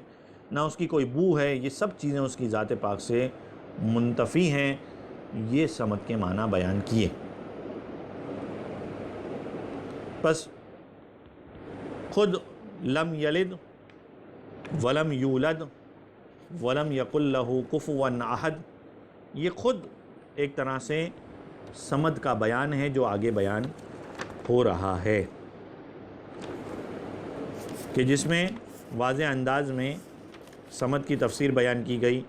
نہ اس کی کوئی بو ہے. یہ سب چیزیں اس کی ذات پاک سے منتفی ہیں. یہ صمد کے معنی بیان کیے. بس خود لم یلد ولم یولد ولم یکن لہ کفوا احد، یہ خود ایک طرح سے صمد کا بیان ہے جو آگے بیان ہو رہا ہے، کہ جس میں واضح انداز میں صمد کی تفسیر بیان کی گئی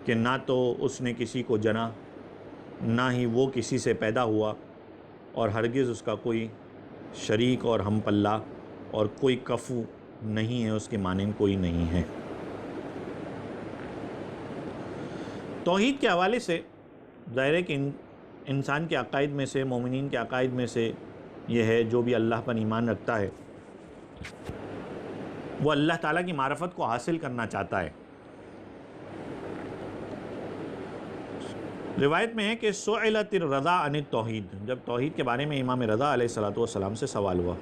کہ نہ تو اس نے کسی کو جنا، نہ ہی وہ کسی سے پیدا ہوا، اور ہرگز اس کا کوئی شریک اور ہم پلہ اور کوئی کفو نہیں ہے، اس کے مانند کوئی نہیں ہے. توحید کے حوالے سے ظاہر ہے کہ انسان کے عقائد میں سے، مومنین کے عقائد میں سے یہ ہے جو بھی اللہ پر ایمان رکھتا ہے وہ اللہ تعالیٰ کی معرفت کو حاصل کرنا چاہتا ہے. روایت میں ہے کہ سئلت الرضا عن التوحید، جب توحید کے بارے میں امام رضا علیہ الصلوۃ والسلام سے سوال ہوا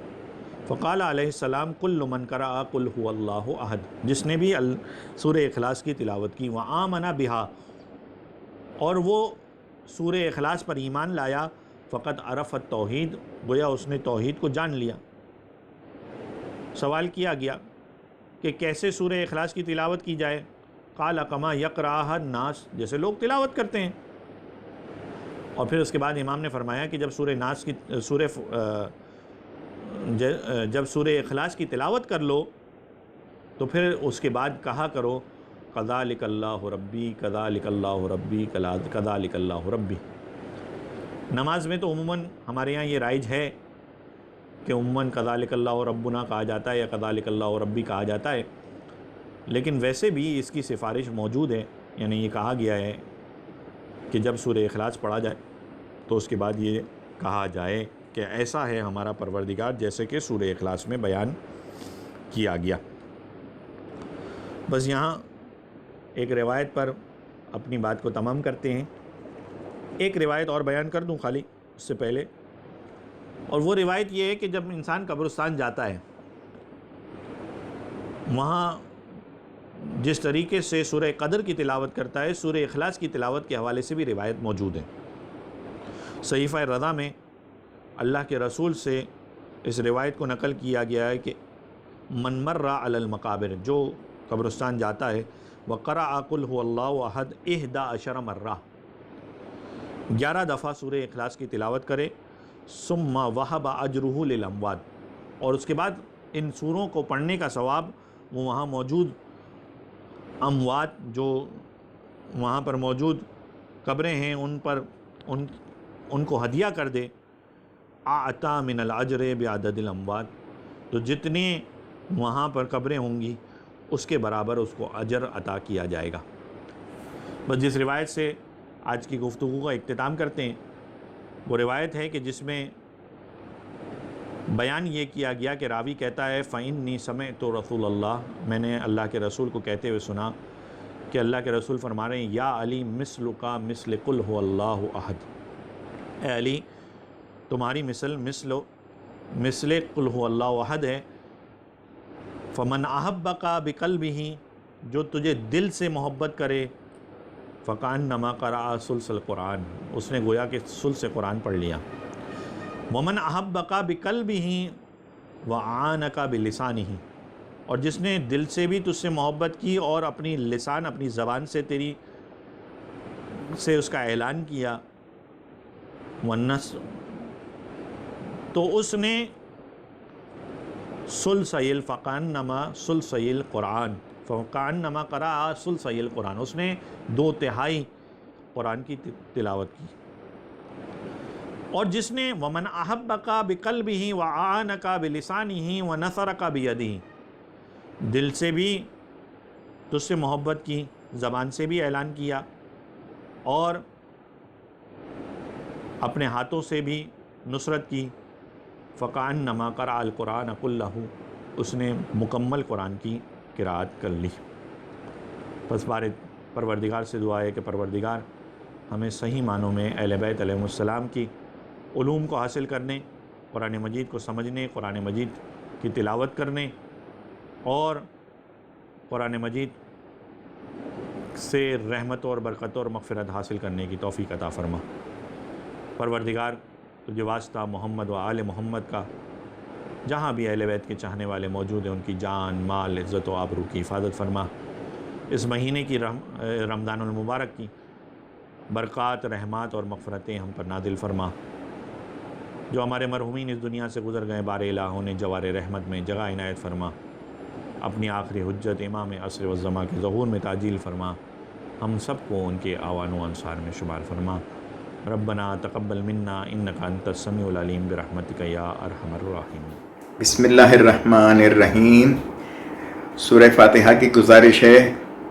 فقال علیہ السلام کل من قرأ قل هو اللہ احد، جس نے بھی سورہ اخلاص کی تلاوت کی، وآمن بہا، اور وہ سورہ اخلاص پر ایمان لایا، فقط عرف التوحید، گویا اس نے توحید کو جان لیا۔ سوال کیا گیا کہ کیسے سورہ اخلاص کی تلاوت کی جائے؟ قال کما یقرأھا الناس، جیسے لوگ تلاوت کرتے ہیں۔ اور پھر اس کے بعد امام نے فرمایا کہ جب سورہ اخلاص کی تلاوت کر لو تو پھر اس کے بعد کہا کرو کذالک اللہ ربی کذالک اللہ ربی کذالک اللہ ربی۔ نماز میں تو عموماً ہمارے یہاں یہ رائج ہے کہ عموماً کذالک اللہ ربنا کہا جاتا ہے یا کذالک اللہ ربی کہا جاتا ہے، لیکن ویسے بھی اس کی سفارش موجود ہے، یعنی یہ کہا گیا ہے کہ جب سورہ اخلاص پڑھا جائے تو اس کے بعد یہ کہا جائے کہ ایسا ہے ہمارا پروردگار، جیسے کہ سورہ اخلاص میں بیان کیا گیا۔ بس یہاں ایک روایت پر اپنی بات کو تمام کرتے ہیں۔ ایک روایت اور بیان کر دوں خالی اس سے پہلے، اور وہ روایت یہ ہے کہ جب انسان قبرستان جاتا ہے، وہاں جس طریقے سے سورہ قدر کی تلاوت کرتا ہے، سورہ اخلاص کی تلاوت کے حوالے سے بھی روایت موجود ہے۔ صحیفہ رضا میں اللہ کے رسول سے اس روایت کو نقل کیا گیا ہے کہ من مر علی المقابر، جو قبرستان جاتا ہے، وقرأ قل هو اللہ احد 11 مرہ، 11 دفعہ سورہ اخلاص کی تلاوت کرے، ثم وہب اجرہ للاموات، اور اس کے بعد ان سوروں کو پڑھنے کا ثواب وہ وہاں موجود اموات، جو وہاں پر موجود قبریں ہیں، ان کو ہدیہ کر دے، اعطا من الاجر بعدد الاموات، تو جتنے وہاں پر قبریں ہوں گی اس کے برابر اس کو اجر عطا کیا جائے گا۔ بس جس روایت سے آج کی گفتگو کا اختتام کرتے ہیں، وہ روایت ہے کہ جس میں بیان یہ کیا گیا کہ راوی کہتا ہے فَإِنِّي سَمِعْتُ رسول اللہ، میں نے اللہ کے رسول کو کہتے ہوئے سنا کہ اللہ کے رسول فرما رہے ہیں یا علی مثلک مثل قل هو اللہ احد، اے علی تمہاری مثل قل هو اللہ احد ہے، فمن احبک بقلبہ، جو تجھے دل سے محبت کرے، فکأنما قرأ ثلث القرآن، اس نے گویا کہ ثلث قرآن پڑھ لیا، ومن احبک بقلبہ وعانک بلسانہ، اور جس نے دل سے بھی تجھ سے محبت کی اور اپنی لسان، اپنی زبان سے تیری سے اس کا اعلان کیا، تو اس نے ثلثی فکأنما ثلثی القرآن، فکأنما قرأ ثلثی القرآن، اس نے 2/3 قرآن کی تلاوت کی۔ اور جس نے ومن احبک بقلبہ وعانک بلسانہ ونصرک بیدہ، دل سے بھی تجھ سے محبت کی، زبان سے بھی اعلان کیا، اور اپنے ہاتھوں سے بھی نصرت کی، فکأنما قرأ القرآن کلہ، اس نے مکمل قرآن کی قرأت کر لی۔ پس پروردگار سے دعا ہے کہ پروردگار ہمیں صحیح معنوں میں اہل بیت علیہ السلام کی علوم کو حاصل کرنے، قرآن مجید کو سمجھنے، قرآن مجید کی تلاوت کرنے اور قرآن مجید سے رحمت اور برکت اور مغفرت حاصل کرنے کی توفیق عطا فرما۔ پروردگار تجھے واسطہ محمد و آل محمد کا، جہاں بھی اہل بیت کے چاہنے والے موجود ہیں، ان کی جان، مال، عزت و آبرو کی حفاظت فرما۔ اس مہینے کی رمضان المبارک کی برکات، رحمات اور مغفرتیں ہم پر نازل فرما۔ جو ہمارے مرحومین اس دنیا سے گزر گئے، بار الہ انہیں جوار رحمت میں جگہ عنایت فرما۔ اپنی آخری حجت امام عصر والزمان کے ظہور میں تعجیل فرما۔ ہم سب کو ان کے اعوان و انصار میں شمار فرما۔ ربنا تقبل منا انک انت السمیع العلیم برحمتک یا ارحم الراحمین۔ بسم اللہ الرحمن الرحیم۔ سورہ فاتحہ کی گزارش ہے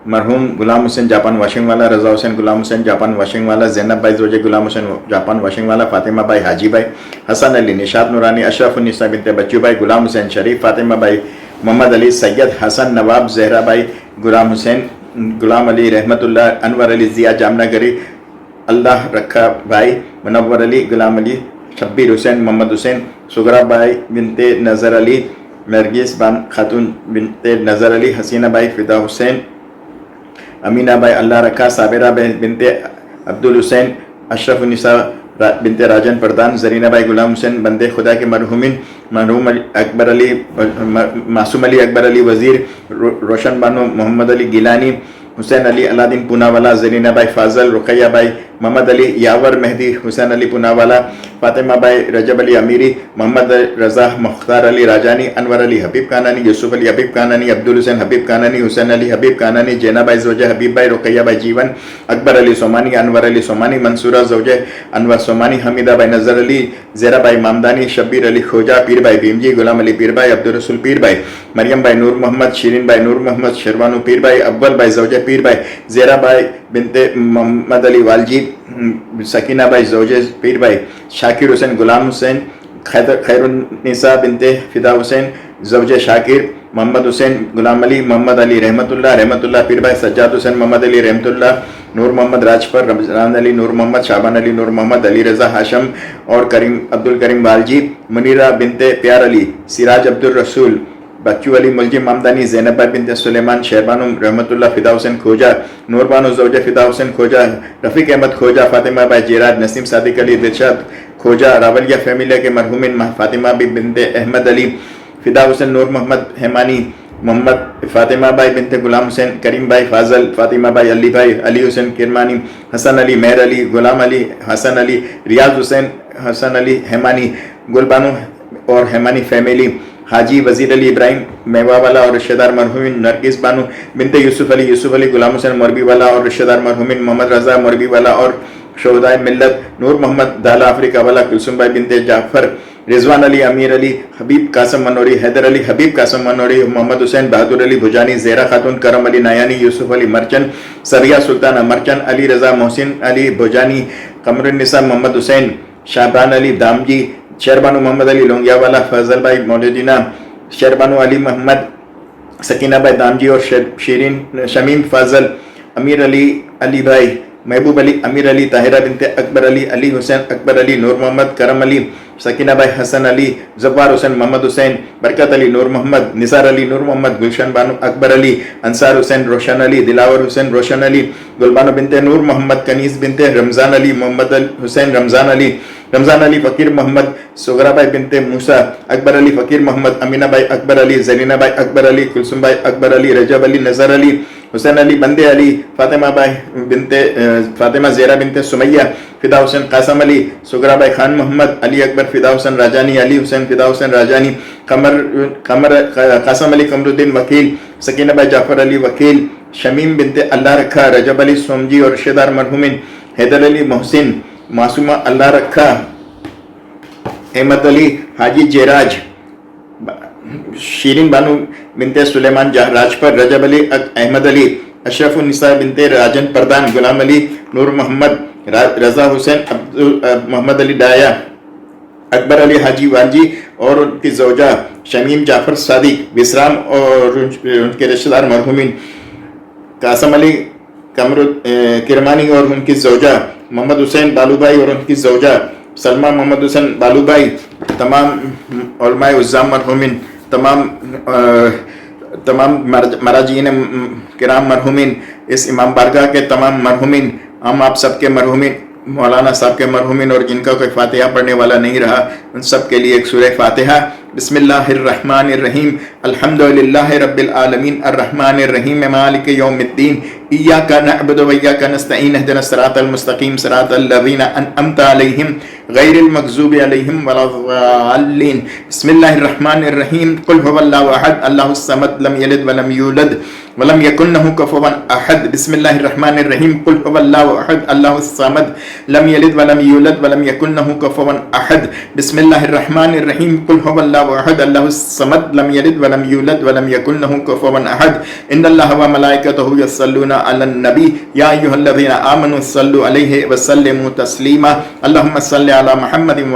مرحوم غلام حسین جاپان واشنگ والا، رضا حسین غلام حسین جاپان واشنگ والا، زینب بھائی زوجہ غلام حسین جاپان واشنگ والا، فاطمہ بھائی حاجی بھائی، حسن علی نشاط نورانی، اشرف النساء بنت بچو بھائی، غلام حسین شریف، فاطمہ بھائی، محمد علی، سید حسن نواب، زہرا بھائی، غلام حسین، غلام علی رحمت اللہ، انور علی ضیاء جامنہ گری، اللہ رکھا بھائی، منور علی، غلام علی، شبیر حسین محمد حسین، سغرا بائی بنت نظر علی، نرگس خاتون بنت نظر علی، حسینہ by Fida Hussain, Amina by اللہ رکھا، صابرہ بنت عبد الحسین، اشرف النساء بنت راجن پردان، زرینہ بائی غلام حسین بندے خدا کے مرحومین، مرحوم اکبر علی، معصوم علی اکبر علی وزیر، روشن بانو محمد علی گیلانی، حسین علی علادین پوناوالا، زرینہ بائی فاضل، رقیہ بائی محمد علی یاور مہدی، حسین علی پوناوالا، فاطمہ بائی رجب علی امیری، محمد رضا مختار علی راجانی، انور علی حبیب کانانی، یوسف علی حبیب کانانی، عبدالحسین حبیب کانانی، حسین علی حبیب کانانی، جینا بائی زوجہ حبیب بائی، رقیہ بائی جیون، اکبر علی سومانی، انور علی سومانی، منصورہ زوجہ انور سومانی، حمیدہ بائی نظر علی، زیرہ بائی مامدانی، شبیر علی کھوجا، پیر بائی بھیم جی، غلام علی پیر بائی، عبدالرسول پیر بائی، مریم بائی نور محمد، شیرین بائی نور محمد، شیروانو پیر بائی، اول بائی زوجہ پیر بائی، زیرہ بائی بنت محمد علی والجی، سکینہ بائی زوجہ پیر بائی، شاکر حسین غلام حسین، خیر النساء بنت فدا حسین، زوجہ شاکر، محمد حسین غلام علی، محمد علی رحمت اللہ پیر بائی، سجاد حسین محمد علی رحمت اللہ، نور محمد راجپر، رمضان علی نور محمد، شعبان علی نور محمد، علی رضا ہاشم اور کریم عبد الکریم والجی، منیرہ بنت پیار علی، سراج عبد الرسول، بچو علی ملجم مامدانی، زینب بنت سلیمان، شہربانو رحمت اللہ فدا حسین کھوجا، نور بانو زوجہ فدا حسین کھوجا، رفیق احمد کھوجا، فاطمہ بائی جیراد، نسیم صادق علی، دلشاد کھوجا، راولیہ فیملیہ کے مرحومین، فاطمہ بنت احمد علی، فدا حسین نور محمد حیمانی، محمد فاطمہ بائی بنت غلام حسین، کریم by Fazil, Fatima by Ali by, علی حسین کرمانی، حسن علی مہر علی، غلام علی حسن علی، ریاض حسین حسن علی حیمانی، گلبانو اور حیمانی فیملی، حاجی وزیر علی ابراہیم میوا والا اور رشتہ دار مرحومین، نرگس بانو بنت یوسف علی غلام حسین مربی والا اور رشتہ دار مرحومین، محمد رضا مربی والا اور شہدائے ملت، نور محمد دالا افریقہ والا، کلثوم بائی بنت جعفر، رضوان علی امیر علی، حبیب قاسم منوری، حیدر علی حبیب قاسم منوری، محمد حسین بہادر علی بھجانی، زہرا خاتون، کرم علی نایانی، یوسف علی مرچن، سریہ سلطانہ مرچن، علی رضا محسن علی بھجانی، قمر النساء محمد حسین، شعبان علی دامجی، شیربانو محمد علی لونگیا والا، فضل بھائی مولدینہ، شیربانو علی محمد، سکینہ بائی دامجی اور شیرین شمیم فاضل، امیر علی علی بھائی، محبوب علی امیر علی، طاہرہ بنت اکبر علی، علی حسین اکبر علی، نور محمد کرم علی، سکینہ بائی حسن علی، زوار حسین محمد حسین، برکت علی نور محمد، نثار علی نور محمد، گلشن بانو اکبر علی، انصار حسین روشن علی، دلاور حسین روشن علی، گلبانو بنت نور محمد، کنیز بنت رمضان علی، محمد حسین رمضان علی فقیر محمد، سغرا بائی بنت موسیٰ، اکبر علی فقیر محمد، امینہ بائی اکبر علی، زرینہ بائی اکبر علی، کلثوم بائی اکبر علی، رجب علی نظر علی، حسین علی بندے علی، فاطمہ زہرا بنت سمیہ، فدا حسین قاسم علی، سغرا بائی خان محمد، علی اکبر فدا حسین راجانی، علی حسین فدا حسین راجانی، قاسم علی قمر الدین وکیل، سکینہ بائی جعفر علی وکیل، شمیم بنت اللہ رکھا، رجب علی سومجی اور رشتہ دار مرحومین، حیدر علی محسن، معصومہ اللہ رکھا، احمد علی، حاجی جیراج، شیرین بانو بنت سلیمان راجپر، رجب علی احمد علی، اشرف النساء بنت راجن پردان، غلام علی نور محمد، رضا حسین محمد علی ڈایا، اکبر علی حاجی والجی اور ان کی زوجہ شمیم جعفر صادق وسرام اور ان کے رشتہ دار مرحومین، قاسم علی کرمانی اور ان کی زوجہ، محمد حسین بالو بھائی اور ان کی زوجہ سلمہ محمد حسین بالو بھائی، تمام علماء عزام مرحومین، تمام مراجعین کرام مرحومین، اس امام بارگاہ کے تمام مرحومین، ہم آپ سب کے مرحومین، مولانا صاحب کے مرحومین اور جن کا کوئی فاتحہ پڑھنے والا نہیں رہا ان سب کے لیے ایک سورہ فاتحہ۔ بسم اللہ الرحمن الرحیم، الحمدللہ رب العالمین، الرحمن الرحیم، مالک یوم الدین، ایاک نعبد و ایاک نستعین، اہدنا الصراط المستقیم، صراط الذین انعمت علیہم غیر المغضوب علیہم ولا الضالین۔ بسم اللہ الرحمن الرحیم، قل هو اللہ احد اللہ الصمد لم یلد ولم یولد ولم یکن لہ کفوا احد۔ بسم اللہ الرحمن الرحیم، قل هو اللہ احد اللہ الصمد لم یلد ولم یولد ولم یکن لہ کفوا احد۔ بسم اللہ الرحمن الرحیم، قل هو اللہ احد اللہ الصمد لم یلد ولم یولد ولم یکن لہ کفوا احد۔ ان اللہ وملائکتہ یصلون علی النبی یا ایھا الذین آمنوا صلوا علیہ وسلموا تسلیما۔ اللہم صل علی محمد وعلی